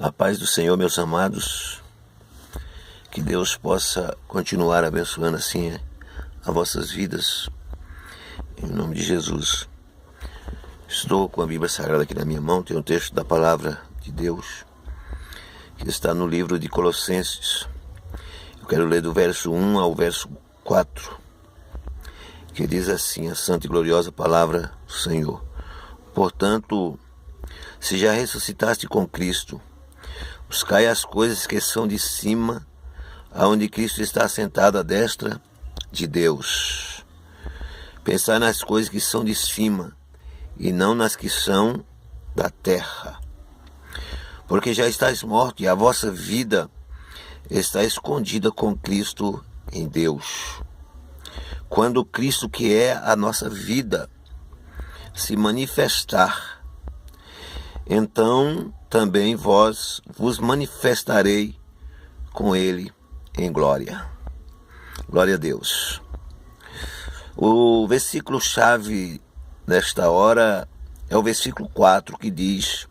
A paz do Senhor, meus amados, que Deus possa continuar abençoando assim as vossas vidas, em nome de Jesus. Estou com a Bíblia Sagrada aqui na minha mão, tem um texto da Palavra de Deus, que está no livro de Colossenses. Eu quero ler do verso 1 ao verso 4, que diz assim, a santa e gloriosa Palavra do Senhor. Portanto, se já ressuscitaste com Cristo, buscai as coisas que são de cima, aonde Cristo está assentado à destra de Deus. Pensai nas coisas que são de cima, e não nas que são da terra. Porque já estáis mortos, e a vossa vida está escondida com Cristo em Deus. Quando Cristo, que é a nossa vida, se manifestar, então também vos manifestarei com ele em glória. Glória a Deus. O versículo-chave nesta hora é o versículo 4, que diz: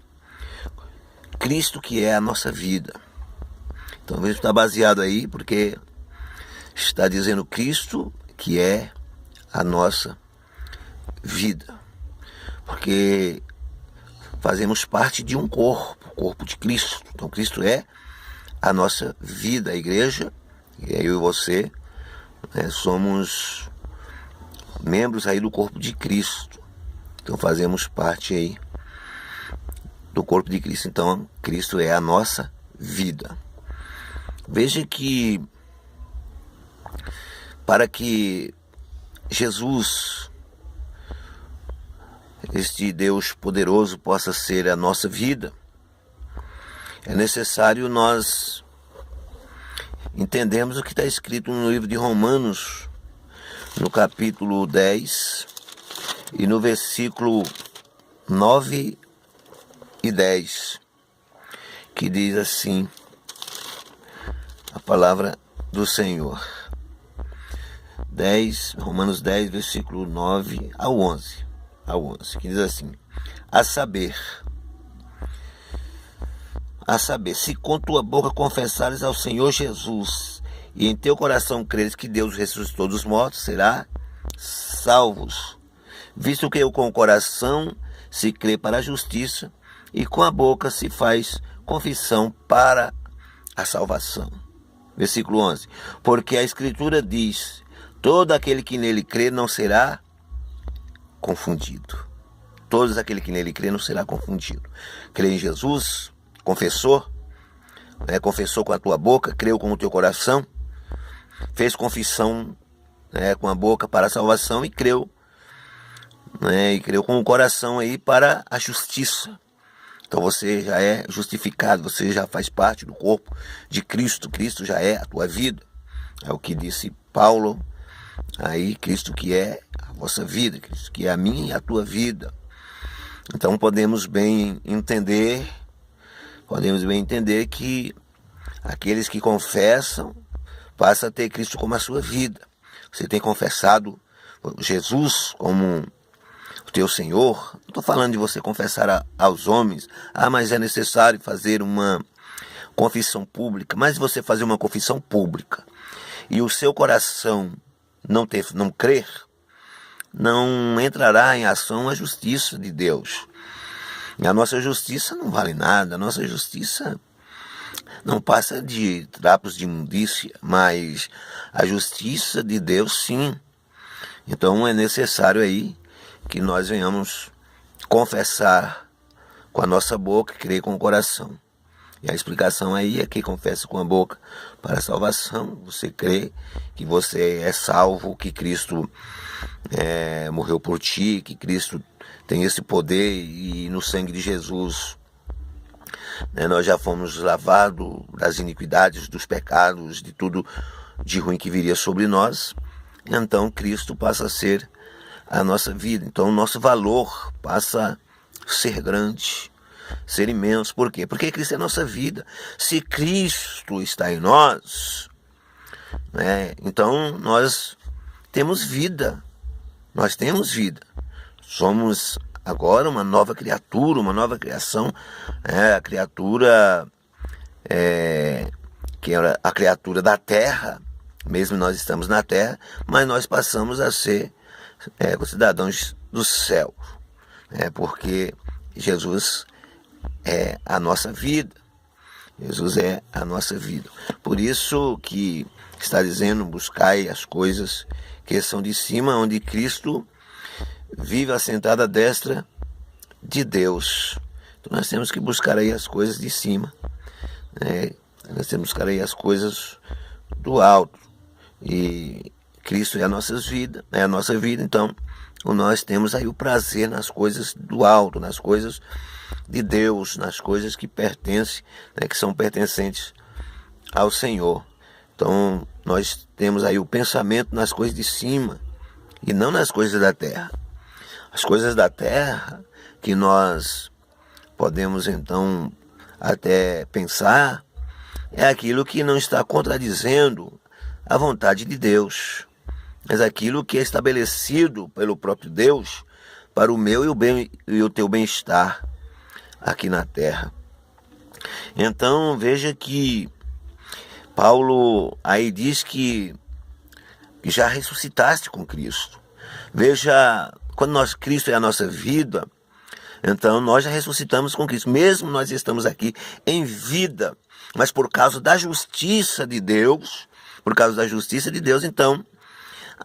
Cristo, que é a nossa vida. Então, veja, está baseado aí, porque está dizendo Cristo, que é a nossa vida. Porque fazemos parte de um corpo, o corpo de Cristo. Então, Cristo é a nossa vida, a igreja, e eu e você, somos membros aí do corpo de Cristo. Então, fazemos parte aí do corpo de Cristo. Então, Cristo é a nossa vida. Veja que para que Jesus, este Deus poderoso, possa ser a nossa vida, é necessário nós entendermos o que está escrito no livro de Romanos, no capítulo 10 e no versículo 9 e 10, que diz assim a palavra do Senhor. Romanos 10, versículo 9 ao 11, que diz assim: a saber, se com tua boca confessares ao Senhor Jesus e em teu coração creres que Deus ressuscitou dos mortos, será salvos. Visto que com o coração se crê para a justiça e com a boca se faz confissão para a salvação. Versículo 11. Porque a Escritura diz: todo aquele que nele crê não será confundido. Todos aquele que nele crê não será confundido. Crê em Jesus, confessou com a tua boca, creu com o teu coração, fez confissão com a boca para a salvação e creu com o coração aí para a justiça. Então você já é justificado, você já faz parte do corpo de Cristo. Cristo já é a tua vida. É o que disse Paulo aí, Cristo que é a vossa vida, Cristo que é a minha e a tua vida. Então podemos bem entender que aqueles que confessam passam a ter Cristo como a sua vida. Você tem confessado Jesus como o teu Senhor. Não estou falando de você confessar aos homens, mas é necessário fazer uma confissão pública. Mas você fazer uma confissão pública e o seu coração não crer, não entrará em ação a justiça de Deus. E a nossa justiça não vale nada, a nossa justiça não passa de trapos de imundícia, mas a justiça de Deus sim. Então é necessário aí que nós venhamos confessar com a nossa boca e crer com o coração. E a explicação aí é que confessa com a boca para a salvação. Você crê que você é salvo, que Cristo morreu por ti, que Cristo tem esse poder e no sangue de Jesus nós já fomos lavados das iniquidades, dos pecados, de tudo de ruim que viria sobre nós. Então Cristo passa a ser a nossa vida. Então o nosso valor passa a ser grande, ser imenso. Por quê? Porque Cristo é a nossa vida. Se Cristo está em nós, então nós temos vida. Nós temos vida. Somos agora uma nova criatura, uma nova criação, a criatura que era a criatura da terra, mesmo nós estamos na terra, mas nós passamos a ser cidadãos do céu, porque Jesus é a nossa vida. Jesus é a nossa vida. Por isso que está dizendo, buscai as coisas que são de cima, onde Cristo vive assentado à destra de Deus. Então nós temos que buscar aí as coisas de cima, nós temos que buscar aí as coisas do alto. E Cristo é a nossa vida, então nós temos aí o prazer nas coisas do alto, nas coisas de Deus, nas coisas que pertencem, que são pertencentes ao Senhor. Então nós temos aí o pensamento nas coisas de cima e não nas coisas da terra. As coisas da terra que nós podemos então até pensar é aquilo que não está contradizendo a vontade de Deus, mas aquilo que é estabelecido pelo próprio Deus para o meu e o teu bem-estar aqui na terra. Então veja que Paulo aí diz que já ressuscitaste com Cristo. Veja, quando Cristo é a nossa vida, então nós já ressuscitamos com Cristo. Mesmo nós estamos aqui em vida, mas por causa da justiça de Deus, então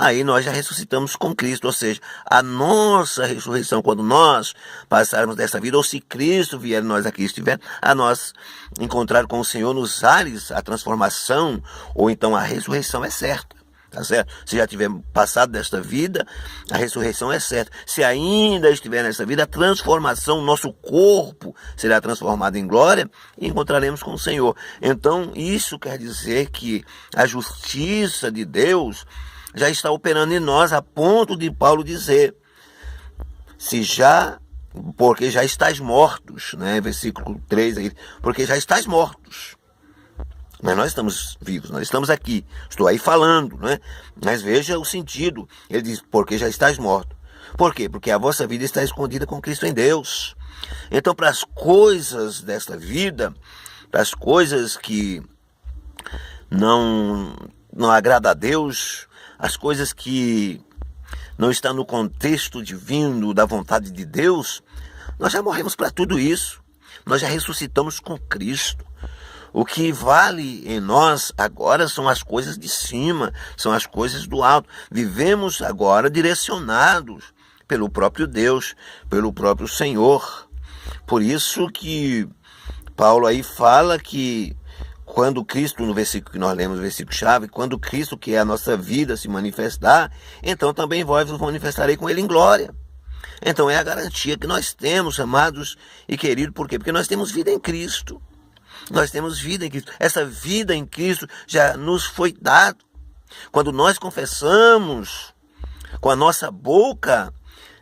aí nós já ressuscitamos com Cristo, ou seja, a nossa ressurreição, quando nós passarmos dessa vida, ou se Cristo vier, nós aqui estiver, a nós encontrar com o Senhor nos ares, a transformação, ou então a ressurreição é certa, tá certo? Se já tiver passado desta vida, a ressurreição é certa. Se ainda estiver nessa vida, a transformação, nosso corpo será transformado em glória e encontraremos com o Senhor. Então, isso quer dizer que a justiça de Deus já está operando em nós, a ponto de Paulo dizer, porque já estáis mortos, versículo 3 aí, porque já estáis mortos. Mas nós estamos vivos, nós estamos aqui, estou aí falando, Mas veja o sentido, ele diz, porque já estáis mortos. Por quê? Porque a vossa vida está escondida com Cristo em Deus. Então, para as coisas desta vida, para as coisas que não agradam a Deus, as coisas que não estão no contexto divino da vontade de Deus, nós já morremos para tudo isso. Nós já ressuscitamos com Cristo. O que vale em nós agora são as coisas de cima, são as coisas do alto. Vivemos agora direcionados pelo próprio Deus, pelo próprio Senhor. Por isso que Paulo aí fala que quando Cristo, no versículo que nós lemos, no versículo-chave, quando Cristo, que é a nossa vida, se manifestar, então também vós vos manifestarei com Ele em glória. Então é a garantia que nós temos, amados e queridos, por quê? Porque nós temos vida em Cristo. Nós temos vida em Cristo. Essa vida em Cristo já nos foi dada. Quando nós confessamos com a nossa boca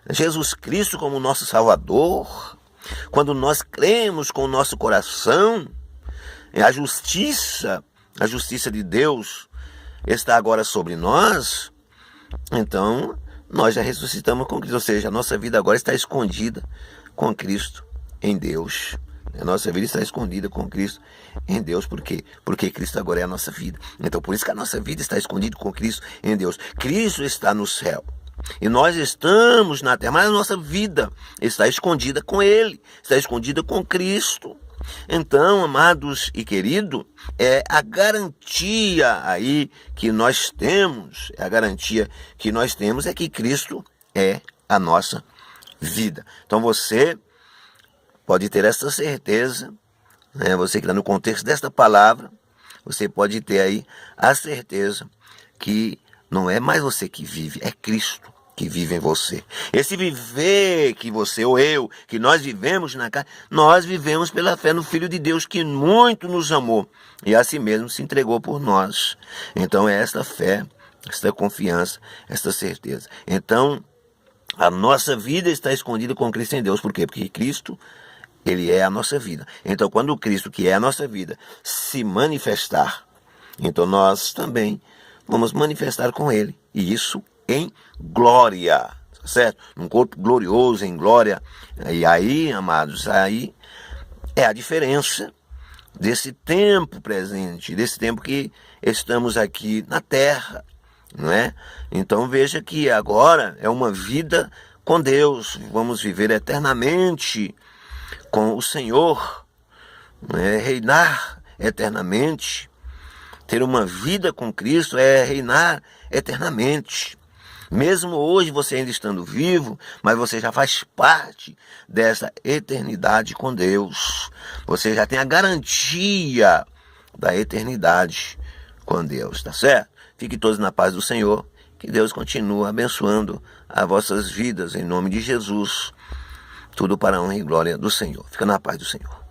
Jesus Cristo como nosso Salvador, quando nós cremos com o nosso coração, a justiça de Deus está agora sobre nós, então nós já ressuscitamos com Cristo, ou seja, a nossa vida agora está escondida com Cristo em Deus. A nossa vida está escondida com Cristo em Deus. Por quê? Porque Cristo agora é a nossa vida. Então por isso que a nossa vida está escondida com Cristo em Deus. Cristo está no céu e nós estamos na terra, mas a nossa vida está escondida com Ele, está escondida com Cristo. Então, amados e queridos, é a garantia aí que nós temos, é que Cristo é a nossa vida. Então você pode ter essa certeza, você que está no contexto desta palavra, você pode ter aí a certeza que não é mais você que vive, é Cristo que vive em você. Esse viver que você ou eu, que nós vivemos na carne, nós vivemos pela fé no Filho de Deus que muito nos amou e a si mesmo se entregou por nós. Então é esta fé, esta confiança, esta certeza. Então a nossa vida está escondida com Cristo em Deus. Por quê? Porque Cristo, Ele é a nossa vida. Então quando Cristo, que é a nossa vida, se manifestar, então nós também vamos manifestar com Ele. E isso em glória, certo? Num corpo glorioso, em glória. E aí, amados, aí é a diferença desse tempo presente, desse tempo que estamos aqui na terra, não é? Então veja que agora é uma vida com Deus, vamos viver eternamente com o Senhor, não é? Reinar eternamente, ter uma vida com Cristo é reinar eternamente. Mesmo hoje você ainda estando vivo, mas você já faz parte dessa eternidade com Deus. Você já tem a garantia da eternidade com Deus, tá certo? Fiquem todos na paz do Senhor. Que Deus continue abençoando as vossas vidas em nome de Jesus. Tudo para a honra e glória do Senhor. Fica na paz do Senhor.